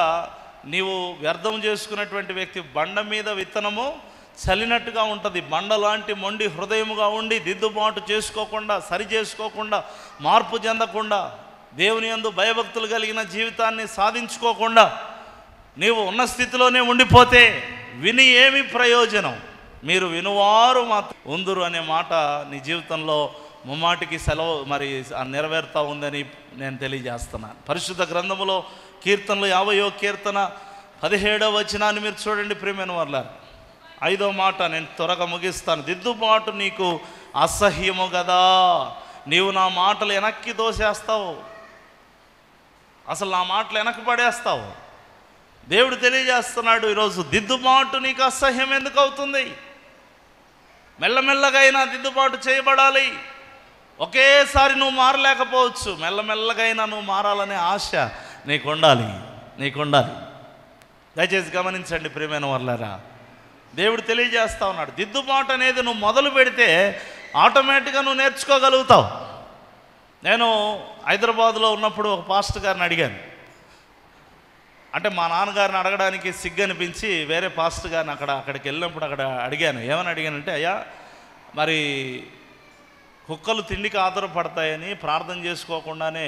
నీవు వ్యర్థం చేసుకున్నటువంటి వ్యక్తి బండ మీద విత్తనము చల్లినట్టుగా ఉంటుంది. బండ లాంటి మొండి హృదయముగా ఉండి దిద్దుబాటు చేసుకోకుండా, సరి చేసుకోకుండా, మార్పు చెందకుండా, దేవుని యందు భయభక్తులు కలిగిన జీవితాన్ని సాధించుకోకుండా నీవు ఉన్న స్థితిలోనే ఉండిపోతే విని ఏమి ప్రయోజనం? మీరు వినువారు మాత్రం ఉందురు అనే మాట నీ జీవితంలో ముమ్మాటికి సెలవు నెరవేరుతూ ఉందని నేను తెలియజేస్తున్నాను. పరిశుద్ధ గ్రంథములో కీర్తనలు 50వ కీర్తన 17వ వచనాన్ని మీరు చూడండి ప్రియమైన వారలారా. 5వ మాట నేను త్వరగా ముగిస్తాను. దిద్దుబాటు నీకు అసహ్యము కదా, నీవు నా మాటలు వెనక్కి దోసేస్తావు, అసలు నా మాటలు వెనక్కి పడేస్తావు. దేవుడు తెలియజేస్తున్నాడు ఈరోజు, దిద్దుబాటు నీకు అసహ్యం ఎందుకు అవుతుంది? మెల్లమెల్లగా అయినా దిద్దుబాటు చేయబడాలి. ఒకేసారి నువ్వు మారలేకపోవచ్చు, మెల్లమెల్లగా అయినా నువ్వు మారాలనే ఆశ నీకు ఉండాలి. దయచేసి గమనించండి ప్రియమైన వాళ్ళారా, దేవుడు తెలియజేస్తా ఉన్నాడు, దిద్దుబాటు అనేది నువ్వు మొదలు పెడితే ఆటోమేటిక్గా నువ్వు నేర్చుకోగలుగుతావు. నేను హైదరాబాద్లో ఉన్నప్పుడు ఒక పాస్టర్ గారిని అడిగాను. అంటే మా నాన్నగారిని అడగడానికి సిగ్గు అనిపించి వేరే పాస్టర్ గారిని అక్కడికి వెళ్ళినప్పుడు అడిగాను. ఏమని అడిగానంటే, అయ్యా మరి కుక్కలు తిండికి ఆధారపడతాయని ప్రార్థన చేసుకోకుండానే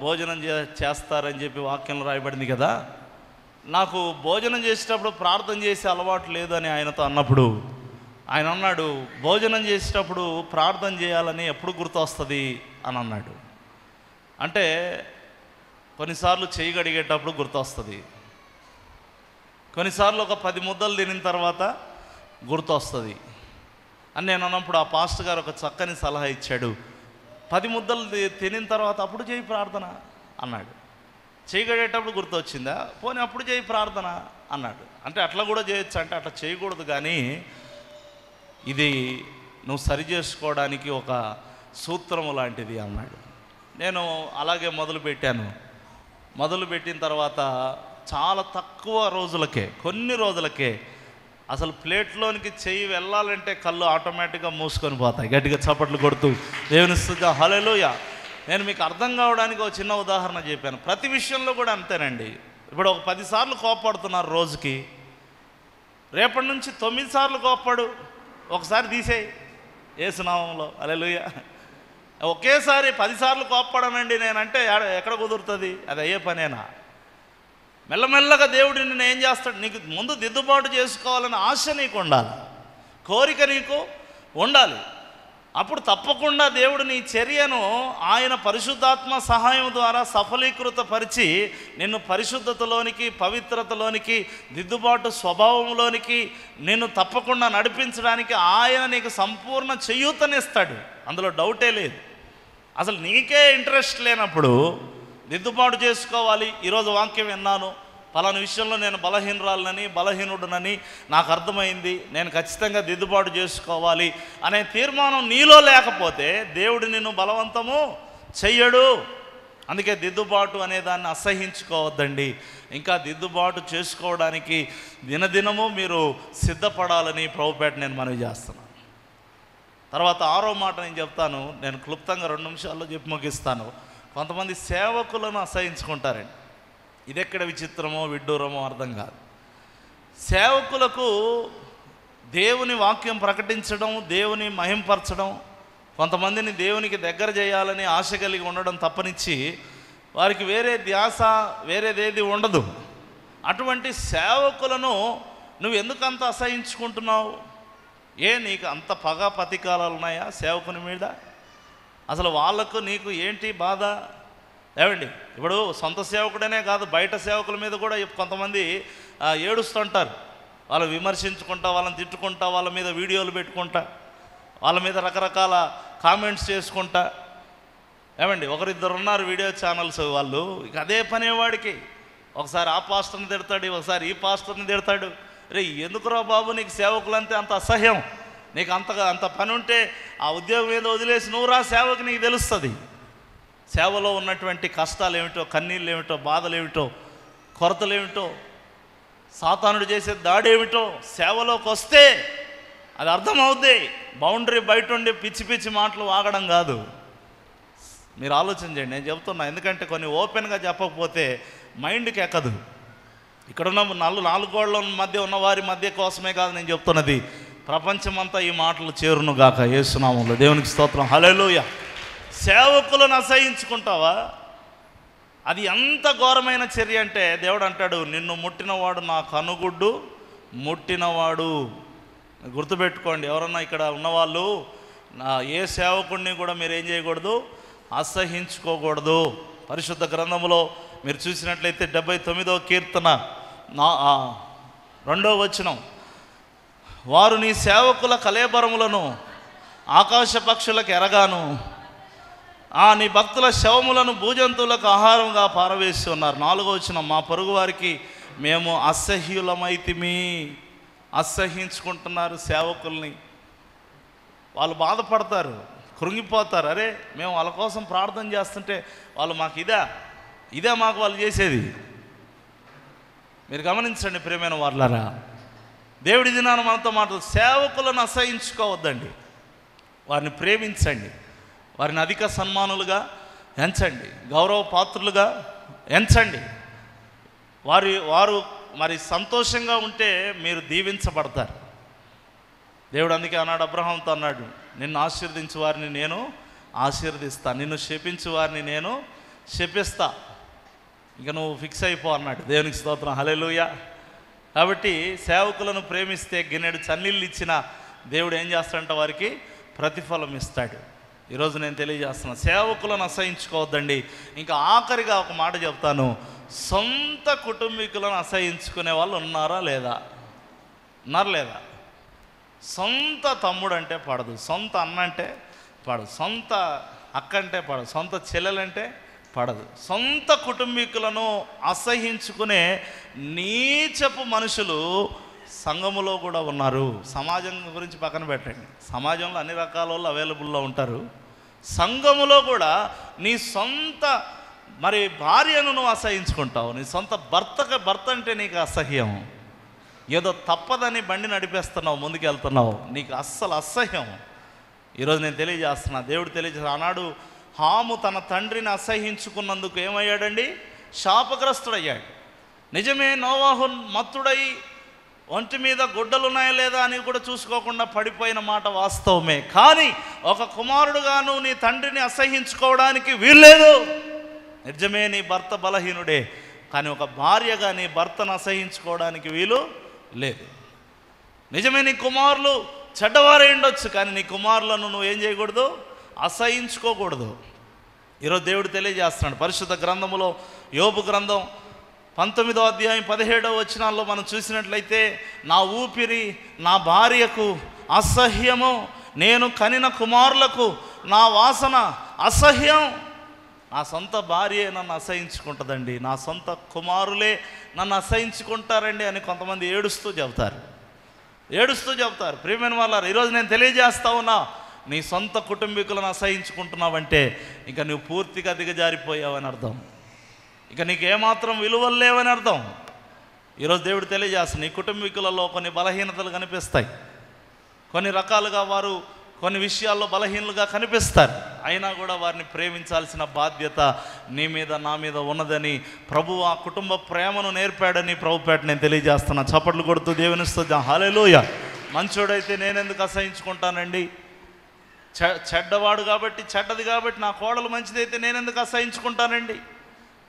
భోజనం చేస్తారని చెప్పి వాక్యంలో రాయబడింది కదా, నాకు భోజనం చేసేటప్పుడు ప్రార్థన చేసే అలవాటు లేదు అని ఆయనతో అన్నప్పుడు ఆయన అన్నాడు, భోజనం చేసేటప్పుడు ప్రార్థన చేయాలని ఎప్పుడు గుర్తొస్తుంది అని అన్నాడు. అంటే కొన్నిసార్లు చేయి గడిగేటప్పుడు గుర్తొస్తుంది, కొన్నిసార్లు ఒక 10 ముద్దలు తినిన తర్వాత గుర్తొస్తుంది అని నేను అన్నప్పుడు ఆ పాస్టర్ గారు ఒక చక్కని సలహా ఇచ్చాడు. 10 ముద్దలు తినిన తర్వాత అప్పుడు చేయి ప్రార్థన అన్నాడు. చేయి గడిగేటప్పుడు గుర్తొచ్చిందా, పోనీ అప్పుడు చేయి ప్రార్థన అన్నాడు. అంటే అట్లా కూడా చేయొచ్చు, అంటే అట్లా చేయకూడదు, కానీ ఇది నువ్వు సరి చేసుకోవడానికి ఒక సూత్రము లాంటిది అన్నాడు. నేను అలాగే మొదలుపెట్టిన తర్వాత చాలా తక్కువ రోజులకే, కొన్ని రోజులకే అసలు ప్లేట్లోనికి చెయ్యి వెళ్ళాలంటే కళ్ళు ఆటోమేటిక్గా మూసుకొని పోతాయి. గట్టిగా చప్పట్లు కొడుతూ దేవుని స్తుతి హల్లెలూయా. నేను మీకు అర్థం కావడానికి ఒక చిన్న ఉదాహరణ చెప్పాను. ప్రతి విషయంలో కూడా అంతేనండి. ఇప్పుడు ఒక 10 సార్లు కోపడుతున్నారు రోజుకి, రేపటి నుంచి 9 సార్లు కోపడు, ఒకసారి తీసేయి యేసు నామములో హల్లెలూయా. ఒకేసారి 10 సార్లు కోప్పడనండి నేనంటే ఎక్కడ కుదురుతుంది? అది అయ్యే పనేనా? మెల్లమెల్లగా దేవుడు నిన్ను ఏం చేస్తాడు, నీకు ముందు దిద్దుబాటు చేసుకోవాలని ఆశ నీకు ఉండాలి, కోరిక నీకు ఉండాలి. అప్పుడు తప్పకుండా దేవుడు నీ చర్యను ఆయన పరిశుద్ధాత్మ సహాయం ద్వారా సఫలీకృతపరిచి నిన్ను పరిశుద్ధతలోనికి, పవిత్రతలోనికి, దిద్దుబాటు స్వభావంలోనికి నిన్ను తప్పకుండా నడిపించడానికి ఆయన నీకు సంపూర్ణ చేయూతనిస్తాడు. అందులో డౌటే లేదు. అసలు నీకే ఇంట్రెస్ట్ లేనప్పుడు దిద్దుబాటు చేసుకోవాలి. ఈరోజు వాక్యం విన్నాను, పలానా విషయంలో నేను బలహీనుడునని నాకు అర్థమైంది, నేను ఖచ్చితంగా దిద్దుబాటు చేసుకోవాలి అనే తీర్మానం నీలో లేకపోతే దేవుడు నిన్ను బలవంతము చెయ్యడు. అందుకే దిద్దుబాటు అనే దాన్ని అసహించుకోవద్దండి. ఇంకా దిద్దుబాటు చేసుకోవడానికి దినదినము మీరు సిద్ధపడాలని ప్రభుపేట నేను మనవి చేస్తున్నాను. తర్వాత 6వ మాట నేను చెప్తాను, నేను క్లుప్తంగా 2 నిమిషాల్లో చెప్పి ముగిస్తాను. కొంతమంది సేవకులను అసహించుకుంటారండి. ఇదెక్కడ విచిత్రమో విడ్డూరమో అర్థం కాదు. సేవకులకు దేవుని వాక్యం ప్రకటించడం, దేవుని మహింపరచడం, కొంతమందిని దేవునికి దగ్గర చేయాలని ఆశ కలిగి ఉండడం తప్పనిచ్చి వారికి వేరే ధ్యాస వేరేదేది ఉండదు. అటువంటి సేవకులను నువ్వు ఎందుకంత అసహించుకుంటున్నావు? నీకు అంత పగ పతికాలాలు ఉన్నాయా సేవకుని మీద? అసలు వాళ్ళకు నీకు ఏంటి బాధ? ఏమండి, ఇప్పుడు సొంత సేవకుడనే కాదు, బయట సేవకుల మీద కూడా కొంతమంది ఏడుస్తుంటారు. వాళ్ళు విమర్శించుకుంటా, వాళ్ళని తిట్టుకుంటా, వాళ్ళ మీద వీడియోలు పెట్టుకుంటా, వాళ్ళ మీద రకరకాల కామెంట్స్ చేసుకుంటా. ఏమండి, ఒకరిద్దరు ఉన్నారు వీడియో ఛానల్స్ వాళ్ళు, ఇక అదే పనేవాడికి ఒకసారి ఆ పాస్టర్ని తిడతాడు, ఒకసారి ఈ పాస్టర్ని తిడతాడు. రే ఎందుకురా బాబు నీకు సేవకులంటే అంత అసహ్యం, నీకు అంత పని ఉంటే ఆ ఉద్యోగం ఏదో వదిలేసి నువ్వు రా సేవకు, నీకు తెలుస్తుంది సేవలో ఉన్నటువంటి కష్టాలు ఏమిటో, కన్నీళ్ళు ఏమిటో, బాధలు ఏమిటో, కొరతలు ఏమిటో, సాతానుడు చేసే దాడి ఏమిటో సేవలోకి వస్తే అది అర్థమవుద్ది. బౌండరీ బయట ఉండి పిచ్చి పిచ్చి మాటలు వాగడం కాదు. మీరు ఆలోచన చేయండి, నేను చెప్తున్నా. ఎందుకంటే కొన్ని ఓపెన్గా చెప్పకపోతే మైండ్కి ఎక్కదు. ఇక్కడున్న 4 గోడల మధ్య ఉన్న వారి మధ్య కోసమే కాదు నేను చెప్తున్నది, ప్రపంచమంతా ఈ మాటలు చేరును గాక యేసు నామములో. దేవునికి స్తోత్రం హల్లెలూయా. సేవకులను అసహించుకుంటావా? అది ఎంత ఘోరమైన చర్య అంటే దేవుడు అంటాడు, నిన్ను ముట్టినవాడు నా కనుగుడ్డు ముట్టినవాడు. గుర్తుపెట్టుకోండి, ఎవరన్నా ఇక్కడ ఉన్నవాళ్ళు ఏ సేవకుడిని కూడా మీరు ఏం చేయకూడదు, అసహించుకోకూడదు. పరిశుద్ధ గ్రంథంలో మీరు చూసినట్లయితే 79వ కీర్తన 2వ వచనం, వారు నీ సేవకుల కళేబరములను ఆకాశ పక్షులకు ఎరగాను, నీ భక్తుల శవములను భూజంతువులకు ఆహారంగా పారవేసి ఉన్నారు. 4వ వచనం, మా పొరుగు వారికి మేము అసహ్యులమైతిమి. అసహించుకుంటున్నారు సేవకుల్ని. వాళ్ళు బాధపడతారు, కృంగిపోతారు. అరే మేము వాళ్ళ కోసం ప్రార్థన చేస్తుంటే వాళ్ళు మాకు ఇదే మాకు వాళ్ళు చేసేది. మీరు గమనించండి ప్రియమైన వాళ్ళారా, దేవుడి దినాన మనతో మాటలు, సేవకులను అసహించుకోవద్దండి, వారిని ప్రేమించండి, వారిని అధిక సన్మానులుగా ఎంచండి, గౌరవ పాత్రులుగా ఎంచండి. వారు మరి సంతోషంగా ఉంటే మీరు దీవించబడతారు. దేవుడు అందుకే అన్నాడు, అబ్రహాంతో అన్నాడు, నిన్ను ఆశీర్వదించు వారిని నేను ఆశీర్వదిస్తా, నిన్ను శపించు వారిని నేను శపిస్తా, ఇంకా నువ్వు ఫిక్స్ అయిపో అన్నాడు. దేవునికి స్తోత్రం, హల్లెలూయా. కాబట్టి సేవకులను ప్రేమిస్తే గిన్నెడు చన్నీళ్ళు ఇచ్చిన దేవుడు ఏం చేస్తాడంటే వారికి ప్రతిఫలం ఇస్తాడు. ఈరోజు నేను తెలియజేస్తున్నా, సేవకులను అసహించుకోవద్దండి. ఇంకా ఆఖరిగా ఒక మాట చెప్తాను, సొంత కుటుంబీకులను అసహించుకునే వాళ్ళు ఉన్నారా లేదా? సొంత తమ్ముడు అంటే పడదు, సొంత అన్న అంటే పడదు, సొంత అక్క అంటే పడదు, సొంత చెల్లెలంటే పడదు. సొంత కుటుంబీకులను అసహించుకునే నీచపు మనుషులు సంఘములో కూడా ఉన్నారు. సమాజం గురించి పక్కన పెట్టండి, సమాజంలో అన్ని రకాల వాళ్ళు అవైలబుల్లో ఉంటారు. సంఘములో కూడా నీ సొంత మరి భార్యను నువ్వు అసహించుకుంటావు, నీ సొంత భర్త అంటే నీకు అసహ్యం, ఏదో తప్పదని బండి నడిపేస్తున్నావు, ముందుకెళ్తున్నావు, నీకు అస్సలు అసహ్యం. ఈరోజు నేను తెలియజేస్తున్నా, దేవుడు తెలియజేస్తున్నా, ఆనాడు హాము తన తండ్రిని అసహించుకున్నందుకు ఏమయ్యాడండి? శాపగ్రస్తుడయ్యాడు. నిజమే, నోవాహు మత్తుడై ఒంటి మీద గుడ్డలున్నాయా లేదా అని కూడా చూసుకోకుండా పడిపోయిన మాట వాస్తవమే. కానీ ఒక కుమారుడుగాను నీ తండ్రిని అసహించుకోవడానికి వీల్లేదు. నిజమే, నీ భర్త బలహీనుడే, కానీ ఒక భార్యగా నీ భర్తను అసహించుకోవడానికి వీలు లేదు. నిజమే, నీ కుమారులు చెడ్డవారై ఉండొచ్చు, కానీ నీ కుమారులను నువ్వు ఏం చేయకూడదు? అసహించుకోకూడదు. ఈరోజు దేవుడు తెలియజేస్తున్నాడు పరిశుద్ధ గ్రంథములో, యోబు గ్రంథం 19వ అధ్యాయం 17వ వచనాల్లో మనం చూసినట్లయితే, నా ఊపిరి నా భార్యకు అసహ్యము, నేను కనిన కుమారులకు నా వాసన అసహ్యం. నా సొంత భార్యే నన్ను అసహించుకుంటుందండి, నా సొంత కుమారులే నన్ను అసహించుకుంటారండి అని కొంతమంది ఏడుస్తూ చెబుతారు. ప్రియమైన వాళ్ళారు, ఈరోజు నేను తెలియజేస్తా ఉన్నా, నీ సొంత కుటుంబీకులను అసహించుకుంటున్నావంటే ఇక నువ్వు పూర్తిగా దిగజారిపోయావని అర్థం, ఇక నీకు ఏమాత్రం విలువలు లేవని అర్థం. ఈరోజు దేవుడు తెలియజేస్తాడు, నీ కుటుంబీకులలో కొన్ని బలహీనతలు కనిపిస్తాయి, కొన్ని రకాలుగా వారు కొన్ని విషయాల్లో బలహీనులుగా కనిపిస్తారు, అయినా కూడా వారిని ప్రేమించాల్సిన బాధ్యత నీ మీద నా మీద ఉన్నదని ప్రభువు ఆ కుటుంబ ప్రేమను నేర్పాడని ప్రభుపేట నేను తెలియజేస్తున్నా. చప్పట్లు కొడుతూ దేవుని స్తుతిద్దాం, హల్లెలూయా. మంచోడైతే నేనెందుకు అసహించుకుంటానండి? చెడ్డవాడు కాబట్టి, చెడ్డది కాబట్టి, నా కోడలు మంచిదైతే నేనెందుకు అసహించుకుంటానండి?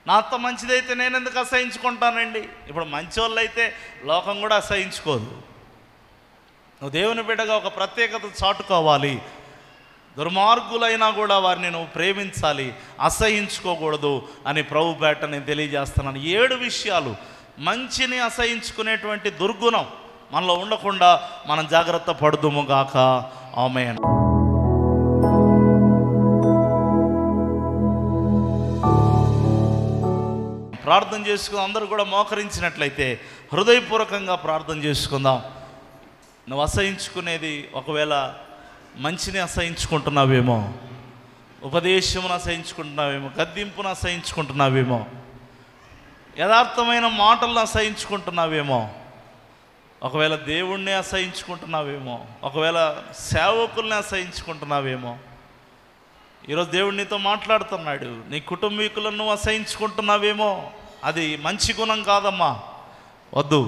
నా అత్త మంచిదైతే నేనెందుకు అసహించుకుంటానండి? ఇప్పుడు మంచోళ్ళు అయితే లోకం కూడా అసహించుకోదు. నువ్వు దేవుని బిడ్డగా ఒక ప్రత్యేకత చాటుకోవాలి. దుర్మార్గులైనా కూడా వారిని నువ్వు ప్రేమించాలి, అసహించుకోకూడదు అని ప్రభుపేట నేను తెలియజేస్తున్నాను. 7 విషయాలు, మంచిని అసహించుకునేటువంటి దుర్గుణం మనలో ఉండకుండా మనం జాగ్రత్త పడుదుము గాక. ఆమేన్. ప్రార్థన చేసుకుందాం. అందరూ కూడా మోకరించినట్లయితే హృదయపూర్వకంగా ప్రార్థన చేసుకుందాం. నువ్వు అసహించుకునేది ఒకవేళ మంచిని అసహించుకుంటున్నావేమో, ఉపదేశమును అసహించుకుంటున్నావేమో, గద్దింపును అసహించుకుంటున్నావేమో, యథార్థమైన మాటలను అసహించుకుంటున్నావేమో, ఒకవేళ దేవుణ్ణి అసహించుకుంటున్నావేమో, ఒకవేళ సేవకుల్ని అసహించుకుంటున్నావేమో. ఈరోజు దేవుడు నీతో మాట్లాడుతున్నాడు, నీ కుటుంబీకులను నువ్వు అసహించుకుంటున్నావేమో. అది మంచి గుణం కాదమ్మా, వద్దు.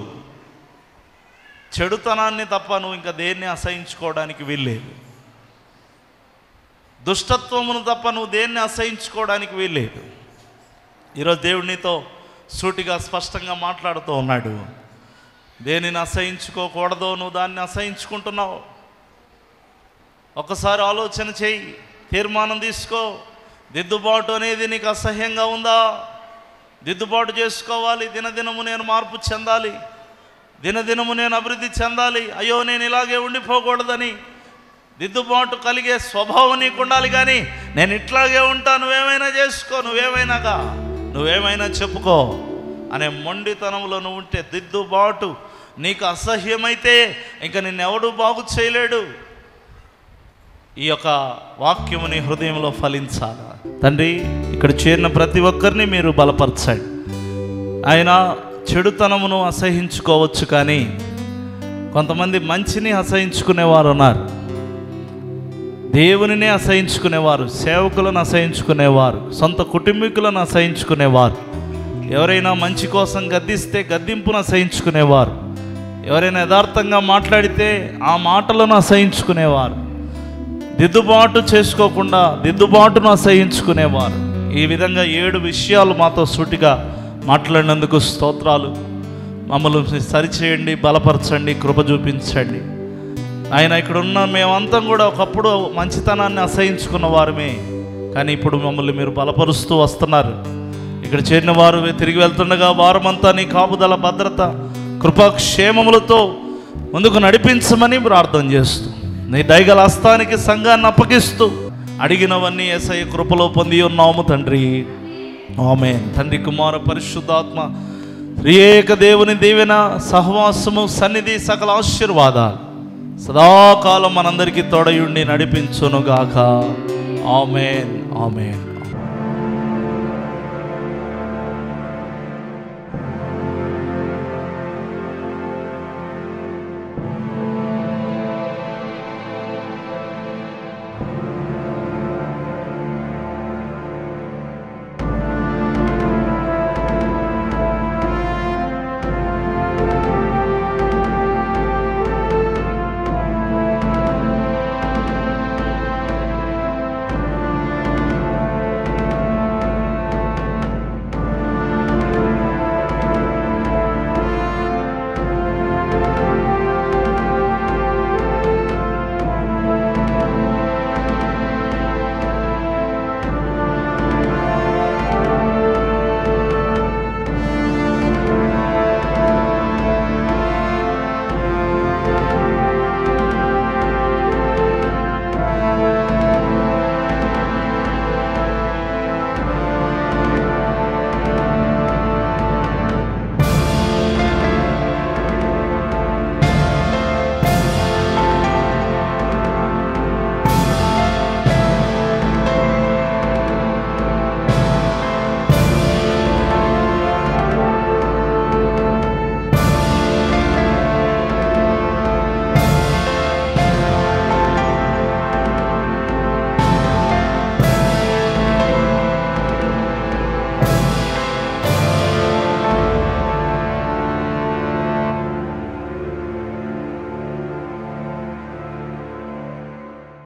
చెడుతనాన్ని తప్ప నువ్వు ఇంకా దేన్ని అసహించుకోవడానికి వీల్లేదు. దుష్టత్వమును తప్ప నువ్వు దేన్ని అసహించుకోవడానికి వీల్లేదు. ఈరోజు దేవుడు నీతో సూటిగా స్పష్టంగా మాట్లాడుతూ ఉన్నాడు. దేనిని అసహించుకోకూడదో నువ్వు దాన్ని అసహించుకుంటున్నావు. ఒకసారి ఆలోచన చేయి, తీర్మానం తీసుకో. దిద్దుబాటు అనేది నీకు అసహ్యంగా ఉందా? దిద్దుబాటు చేసుకోవాలి. దినదినము నేను మార్పు చెందాలి, దినదినము నేను అభివృద్ధి చెందాలి. అయ్యో నేను ఇలాగే ఉండిపోకూడదని దిద్దుబాటు కలిగే స్వభావం నీకు ఉండాలి. కానీ నేను ఇట్లాగే ఉంటా, నువ్వేమైనా చేసుకో, నువ్వేమైనా చెప్పుకో అనే మొండితనంలో నువ్వు ఉంటే, దిద్దుబాటు నీకు అసహ్యమైతే ఇంకా నిన్నెవడూ బాగు చేయలేడు. ఈ యొక్క వాక్యముని హృదయంలో ఫలించాలి. తండ్రి, ఇక్కడ చేరిన ప్రతి ఒక్కరిని మీరు బలపరచండి. ఆయన చెడుతనమును అసహించుకోవచ్చు, కానీ కొంతమంది మంచిని అసహించుకునేవారు ఉన్నారు. దేవునినే అసహించుకునేవారు, సేవకులను అసహించుకునేవారు, సొంత కుటుంబీకులను అసహించుకునేవారు, ఎవరైనా మంచి కోసం గద్దిస్తే గద్దింపును అసహించుకునేవారు, ఎవరైనా యథార్థంగా మాట్లాడితే ఆ మాటలను అసహించుకునేవారు, దిద్దుబాటు చేసుకోకుండా దిద్దుబాటును అసహించుకునేవారు. ఈ విధంగా 7 విషయాలు మాతో సూటిగా మాట్లాడినందుకు స్తోత్రాలు. మమ్మల్ని సరిచేయండి, బలపరచండి, కృప చూపించండి. ఆయన ఇక్కడ ఉన్న మేమంతా కూడా ఒకప్పుడు మంచితనాన్ని అసహించుకున్న వారమే, కానీ ఇప్పుడు మమ్మల్ని మీరు బలపరుస్తూ వస్తున్నారు. ఇక్కడ చేరిన వారు తిరిగి వెళ్తుండగా వారమంతా నీ కాపుదల, భద్రత, కృపాక్షేమములతో ముందుకు నడిపించమని ప్రార్థన చేస్తూ నీ దయగల హస్తానికి సంఘాన్ని అప్పగిస్తూ అడిగినవన్నీ యేసయ్య కృపలో పొంది ఉన్నాము తండ్రి. ఆమేన్. తండ్రి, కుమార, పరిశుద్ధాత్మ త్రియేక దేవుని దీవెన, సహవాసము, సన్నిధి, సకల ఆశీర్వాదాలు సదాకాలం మనందరికీ తోడయుండి నడిపించునుగాక. ఆమేన్, ఆమేన్.